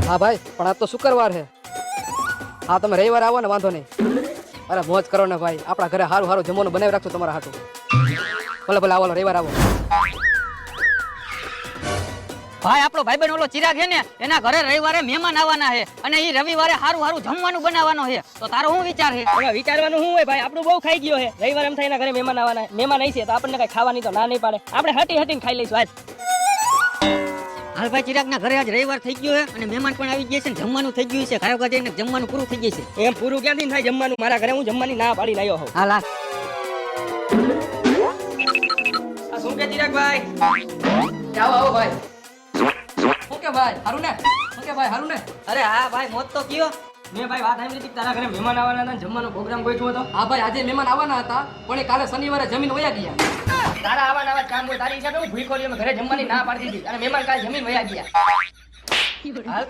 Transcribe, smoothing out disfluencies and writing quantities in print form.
હા ભાઈ, પણ આજ તો શુક્રવાર છે. હા, તમે રવિવારે આવો ને, વાંધો નહીં. અરે મોજ કરો ને ભાઈ, આપણા ઘરે સારું સારું જમવાનું બનાવી રાખજો તમારા હાટું. ભલે ભલે આવો, રવિવારે આવો. ભાઈ આપણો ભાઈબંધ ઓલો ચિરાગ છે ને, એના ઘરે રવિવારે મહેમાન આવવાના છે અને એ રવિવારે સારું સારું જમવાનું બનાવવાનો છે. તો તારો શું વિચાર છે? હવે વિચારવાનું શું હોય ભાઈ, આપણું બહુ ખાઈ ગયો છે. રવિવાર એમ થાય એના ઘરે મહેમાન આવવાના, મહેમાન આવી છે તો આપણને કઈ ખાવાની તો ના નહીં પાડે. આપણે હટી હટીને ખાઈ લઈશું આજ. હાલ ભાઈ, ચિરાગ ના ઘરે આજ રવિવાર થઈ ગયો છે અને મહેમાન પણ આવી ગયા છે ને જમવાનું થઈ ગયું છે. ઘરે જઈને જમવાનું પૂરું થઈ ગયું છે. એમ પૂરું ક્યાંથી થાય જમવાનું? મારા ઘરે હું જમવાની ના પાડીને આવ્યો હોઉં. હાલ હાલ. આ શું કે ચિરાગભાઈ? આવો આવો ભાઈ. શું કે ભાઈ, હારું ને? શું કે ભાઈ, હારું ને? અરે હા ભાઈ, મોત તો કયો. મેં ભાઈ વાત સાંભળી હતી કે તારા ઘરે મહેમાન આવવાના હતા, જમવાનો પ્રોગ્રામ ગોઠવ્યો હતો. હા ભાઈ, આજે મહેમાન આવવાના હતા, પણ એ કાલે શનિવારે જમીન વયા ગયા. તારા આવા કામ હોય, તારી હિસાબે હું ભૂખો રહ્યો, મેં ઘરે જમવાની ના પાડી દીધી અને મહેમાન કાલે જમીન વયા ગયા. હાલ